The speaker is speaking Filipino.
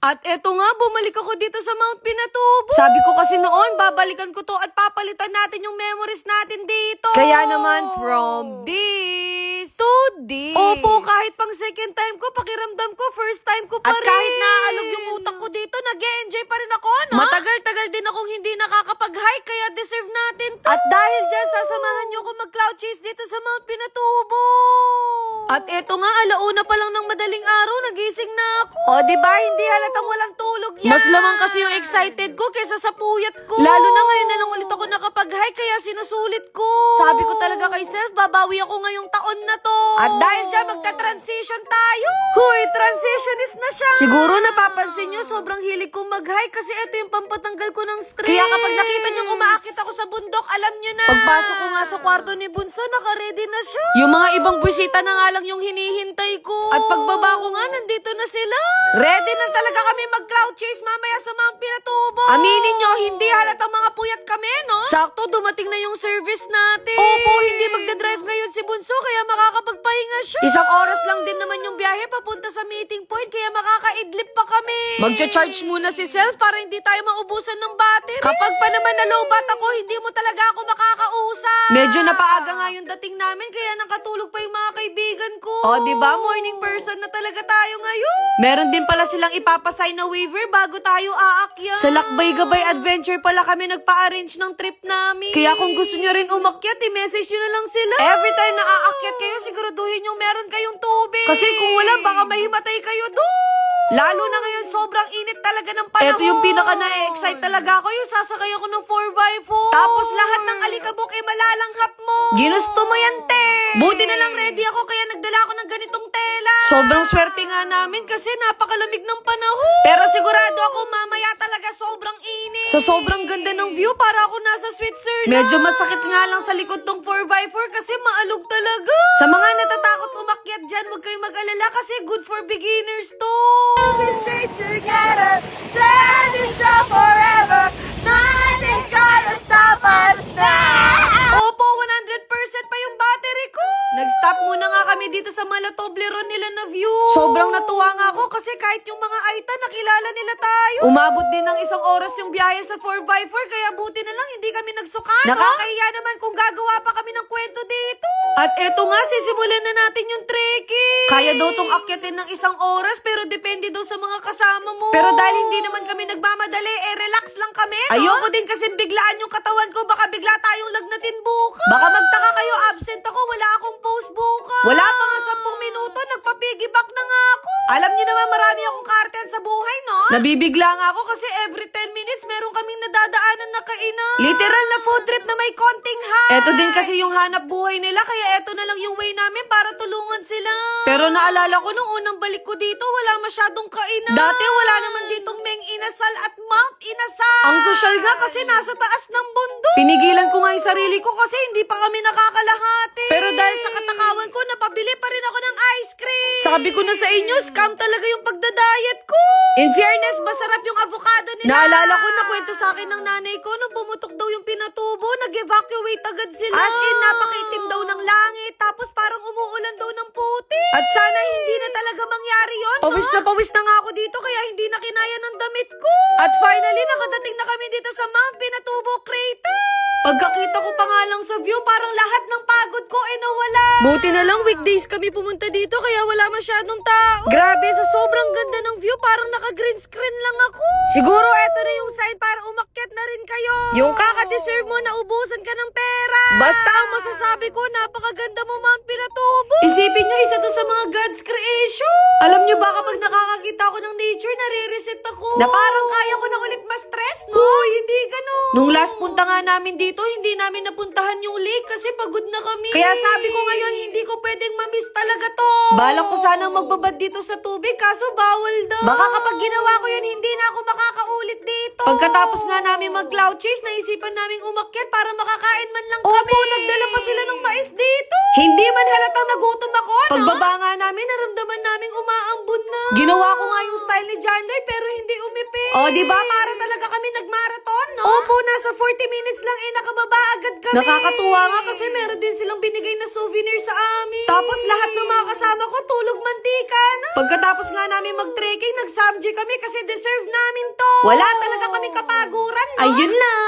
At eto nga, bumalik ako dito sa Mount Pinatubo. Sabi ko kasi noon, babalikan ko to at papalitan natin yung memories natin dito. Kaya naman, from this to this. Opo, kahit pang second time ko, pakiramdam ko, first time ko pa rin. At kahit naaalog yung utak ko dito, nag-e-enjoy pa rin ako, no? Matagal-tagal din akong hindi nakakapag-hike, kaya deserve natin to. At dahil dyan, sasamahan niyo ako mag-cloud chase dito sa Mount Pinatubo. At eto nga, alauna pa lang ng madaling araw, nagising na ako. O, diba, hindi halatang walang tulog yan. Mas lamang kasi yung excited ko kaysa sa puyat ko. Lalo na ngayon na lang ulit ako nakapag-hike, kaya sinusulit ko. Sabi ko talaga kay self, babawi ako ngayong taon na to. At dahil dyan, magta-transition tayo. Huy, transitionist na siya. Siguro napapansin nyo, sobrang hilig kong mag-hike kasi ito yung pampatanggal ko ng stress. Kaya kapag nakita nyo umaakit ako sa bundok, alam nyo na. Pagpasok ko nga sa kwarto ni Bunso, naka-ready na siya. Yung mga ibang busita na nga lang yung hinihintay ko. At pagbaba ko nga, nandito na sila. Ready na talaga kami mag-cloud chase mamaya sa Mount Pinatubo. Aminin nyo, hindi halatang mga puyat kami, no? Sakto, dumating na yung service natin. Opo, hindi magdadrive ngayon si Bunso, kaya makakapagpahinga siya. Isang oras lang din naman yung biyahe papunta sa meeting point, kaya makakaidlip pa kami. Magcha-charge muna si self para hindi tayo maubusan ng battery. Kapag pa naman na-lowbat ako, hindi mo talaga ako makakausap. Medyo napaaga nga yung dating namin, kaya nakatulog pa yung mga kaibigan ko. O, diba? Morning person na talaga tayo ngayon. Meron din pala silang ipapasay na waiver bago tayo aakyat. Sa Lakbay-Gabay Adventure pala kami nagpa-arrange ng trip namin. Kaya kung gusto nyo rin umakyat, i-message nyo na lang sila. Every time na aakyat kayo, siguraduhin yung meron kayong tubig. Kasi kung wala, baka mahimatay kayo doon. Lalo na ngayon, sobrang init talaga ng panahon. Ito yung pinaka na-excite talaga ako, yung sasakay ako ng 4x4. Tapos lahat ng alikabok ay malalanghap mo. Ginusto mo yan, te. Buti na lang ready ako, kaya nagdala ako ng ganitong tela. Sobrang swerte nga namin kasi napakalamig ng panahon. Pero sigurado ako mamaya talaga sobrang init. Sa sobrang ganda ng view, para ako nasa Switzerland. Medyo masakit nga lang sa likod tong 4x4 kasi maalog talaga. Sa mga natatakot umakyat dyan, huwag kayong mag-alala kasi good for beginners to. We'll be straight together, standing strong forever. Nothing's gonna stop us now. Opo, 100% pa yung battery ko. Nag-stop muna nga kami dito sa mala Toblerone nila na view. Sobrang natuwa nga ako kasi kahit yung mga Aita, nakilala nila tayo. Umabot din ng isang oras yung biyahe sa 4x4, kaya buti na lang hindi kami nagsukano. Nakakahiya naman kung gagawa pa kami ng kwento dito. At eto nga, sisimulan na natin yung trekking. Kaya daw tong akyatin ng isang oras, pero depende daw sa mga kasama mo. Pero dahil hindi naman kami nagmamadali, relax lang kami, no? Ayoko din kasi biglaan yung katawan ko, baka bigla tayong lagnatin bukas. Baka magtaka kayo, absent ako, wala akong post bukas. Wala pa nga 10 minuto, nagpa-piggyback na nga ako. Alam niyo naman, marami akong karten sa buhay, no? Nabibigla nga ako kasi every 10 minutes meron kaming nadadaanan na kainan. Literal na food trip na may konting high. Eto din kasi yung hanap buhay nila, kaya eto na lang yung way namin para tulungan sila. Pero naalala ko nung unang balik ko dito, wala masyadong kainan. Dati wala naman ditong Meng Inasal at Mount Inasal. Ang social nga kasi nasa taas ng bundok. Pinigilan ko nga yung sarili ko kasi hindi pa kami nakakalahati. Pero dahil sa katakawan ko, napabili pa rin ako ng ice cream. Sabi ko na sa inyo, scam talaga yung pagda-diet ko. In fairness, masarap yung avocado nila. Naalala ko na kwento sa akin ng nanay ko nung pumutok daw yung Pinatubo, nag-evacuate agad sila. As in, napakaitim daw ng langit, tapos parang umuulan daw ng puti. At sana hindi na talaga mangyari yon, no? Pawis na nga ako dito, kaya hindi na kinaya ng damit ko. At finally, nakadating na kami dito sa Mount Pinatubo Crater. Pagkakita ko pa nga lang sa view, parang lahat ng pagod ko ay nawala. Buti na lang weekdays kami pumunta dito, kaya wala masyadong tao. Grabe, sa sobrang ganda ng view, parang naka-green screen lang ako. Siguro eto na yung sign para umakyat na rin kayo. Yung kaka-deserve mo na ubusan ka ng pera. Basta ang masasabi ko, napakaganda mo Mount Pinatubo. Isipin nyo, isa to sa mga God's creation. Alam nyo ba, kapag nakakakita ako ng nature, nare-reset ako. Na parang kaya ko na ulit ma-stress, no? Uy, hindi ganun. Nung last punta nga namin dito, hindi namin napuntahan yung lake kasi pagod na kami. Kaya sabi ko ngayon, hindi ko pwedeng ma-miss talaga to. Balak ko sanang magbabad dito sa tubig, kaso bawal daw. Baka kapag ginawa ko yun, hindi na ako makakaulit dito. Pagkatapos nga namin mag-cloud chase, naisipan naming umakyat para makakain man lang kami. Opo, nagdala pa sila ng mais dito. Hindi man halatang nagutom ako, no? Pagbaba nga namin, naramdaman naming umaambon na. Ginawa ko nga yung style ni John Lloyd pero hindi umipit. O, di ba? Para talaga kami nagmarathon, no? Opo, nasa 40 minutes lang nakababa agad kami. Nakakatuwa nga kasi meron din silang binigay na souvenir sa amin. Tapos lahat ng mga kasama ko tulog mantika na. Pagkatapos nga namin mag-trekking, nag-samji kami kasi deserve namin to. Wala talaga kami kapaguran, no? Ayun lang.